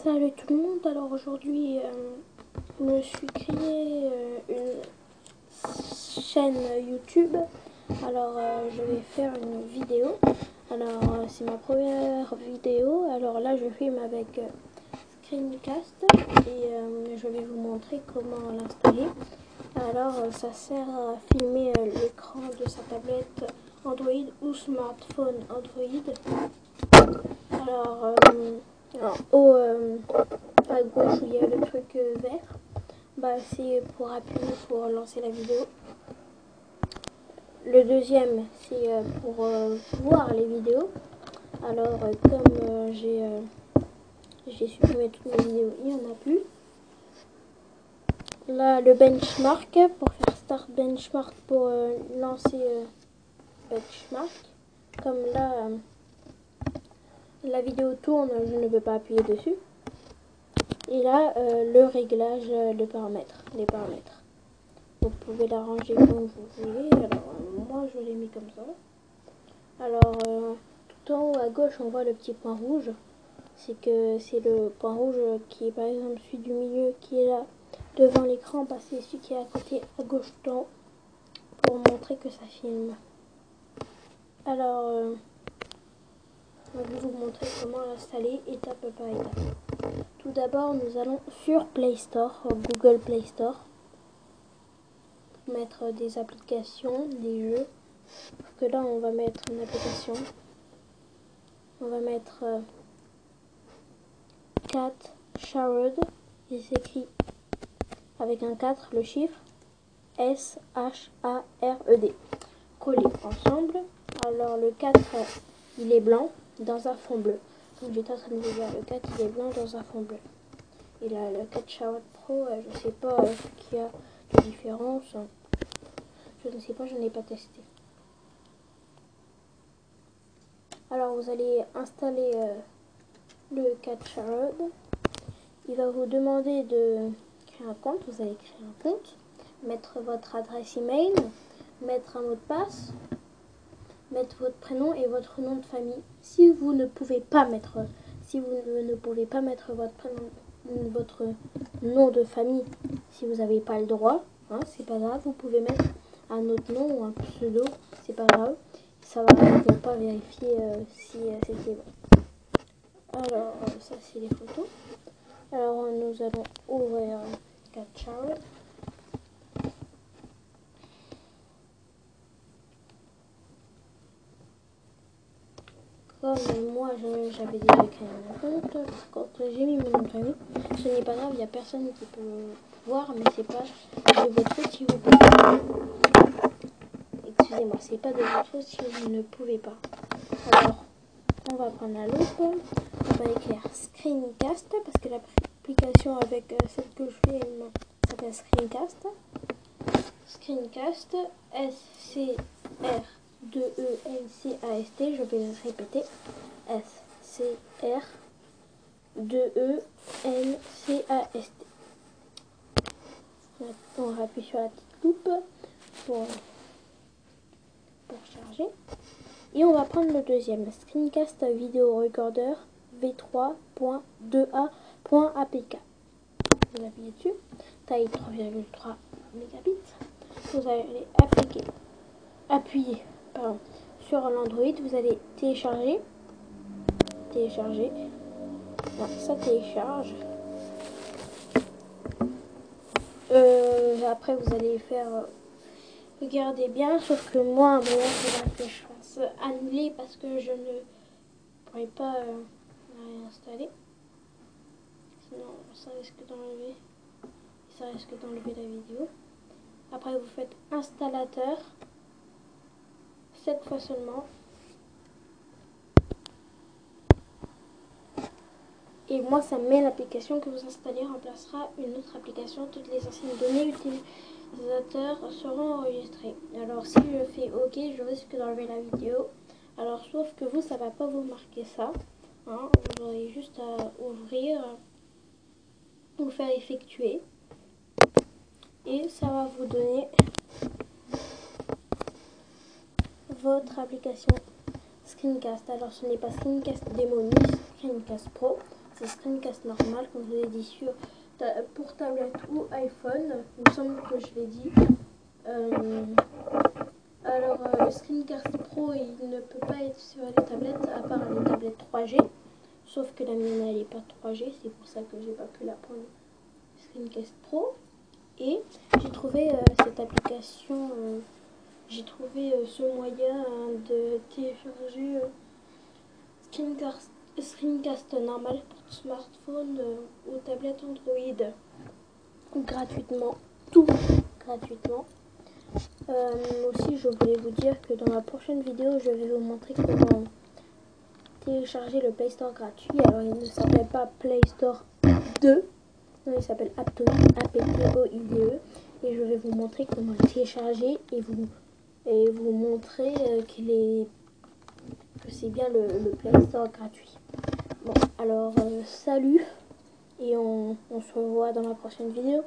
Salut tout le monde, alors aujourd'hui je me suis créé une chaîne YouTube. Alors je vais faire une vidéo. Alors c'est ma première vidéo. Alors là je filme avec Screencast et je vais vous montrer comment l'installer. Alors ça sert à filmer l'écran de sa tablette Android ou smartphone Android. Alors en haut à gauche où il y a le truc vert, c'est pour appuyer pour lancer la vidéo. Le deuxième c'est pour voir les vidéos. Alors comme j'ai supprimé toutes mes vidéos, il n'y en a plus. Là le benchmark pour faire start benchmark pour lancer benchmark. Comme là la vidéo tourne, je ne peux pas appuyer dessus. Et là, le réglage de paramètres, les paramètres. Vous pouvez l'arranger comme vous voulez. Alors, moi, je l'ai mis comme ça. Alors, tout en haut à gauche, on voit le petit point rouge. C'est que c'est le point rouge qui est, par exemple, celui du milieu qui est là devant l'écran. C'est celui qui est à côté à gauche tout en haut pour montrer que ça filme. Alors, je vais vous montrer comment l'installer étape par étape. Tout d'abord, nous allons sur Play Store, Google Play Store, mettre des applications, des jeux. Parce que là, on va mettre une application. On va mettre Cat Shared. Il s'écrit avec un 4, le chiffre S-H-A-R-E-D. Collés ensemble. Alors, le 4, il est blanc dans un fond bleu. Donc, j'étais en train de vous dire, le 4, il est blanc dans un fond bleu. Et là, le 4 Shared Pro, je ne sais pas ce qu'il y a de différence. Je ne sais pas, je n'ai pas testé. Alors, vous allez installer le 4 Shared. Il va vous demander de créer un compte. Vous allez créer un compte, mettre votre adresse email, mettre un mot de passe, mettre votre prénom et votre nom de famille. Si vous ne pouvez pas mettre votre prénom, votre nom de famille, si vous n'avez pas le droit, c'est pas grave, vous pouvez mettre un autre nom ou un pseudo, c'est pas grave, ça va, ils vont pas vérifier si c'était bon. Alors ça c'est les photos. Alors nous allons ouvrir Cat Shared. Comme moi j'avais déjà créé mon compte, quand j'ai mis mon nom de famille, ce n'est pas grave, il n'y a personne qui peut voir, mais c'est pas de votre faute si vous pouvez pas. Excusez-moi, c'est pas de votre faute si vous ne pouvez pas. Alors, on va prendre la loupe, on va écrire Screencast, parce que l'application avec celle que je filme s'appelle Screencast. Screencast, S-C-R-2-E-N-C-A-S-T, je vais le répéter, S-C-R-2-E-N-C-A-S-T. Maintenant, on appuie sur la petite loupe pour charger. Et on va prendre le deuxième, Screencast Video Recorder v3.2a.apk. Vous appuyez dessus, taille 3,3 mégabits. Vous allez appuyer sur l'Android, vous allez télécharger. Là, ça télécharge. Après vous allez faire regardez bien, sauf que moi il faudra que je fasse annuler parce que je ne pourrais pas réinstaller, sinon ça risque d'enlever la vidéo. Après vous faites installateur, cette fois seulement, et moi ça met l'application que vous installez remplacera une autre application. Toutes les anciennes données utilisateurs seront enregistrées. Alors si je fais OK, je risque d'enlever la vidéo. Alors sauf que vous, ça va pas vous marquer ça. Vous aurez juste à ouvrir, ou faire effectuer. Et ça va vous donner votre application Screencast. Alors ce n'est pas Screencast Demo ni Screencast Pro. c'est Screencast normal, comme je vous l'ai dit, pour tablette ou iPhone. Il me semble que je l'ai dit. Alors, le Screencast Pro, il ne peut pas être sur les tablettes, à part les tablettes 3G. Sauf que la mienne, elle n'est pas 3G, c'est pour ça que j'ai pas pu la prendre Screencast Pro. Et j'ai trouvé cette application, j'ai trouvé ce moyen de télécharger Screencast normal pour smartphone ou tablette Android gratuitement, tout gratuitement. Aussi, je voulais vous dire que dans la prochaine vidéo, je vais vous montrer comment télécharger le Play Store gratuit. Alors, il ne s'appelle pas Play Store 2, non, il s'appelle Aptoide, A-P-T-O-I-D-E. Et je vais vous montrer comment le télécharger et vous montrer que c'est bien le Play Store gratuit. Bon, alors salut et on se revoit dans la prochaine vidéo.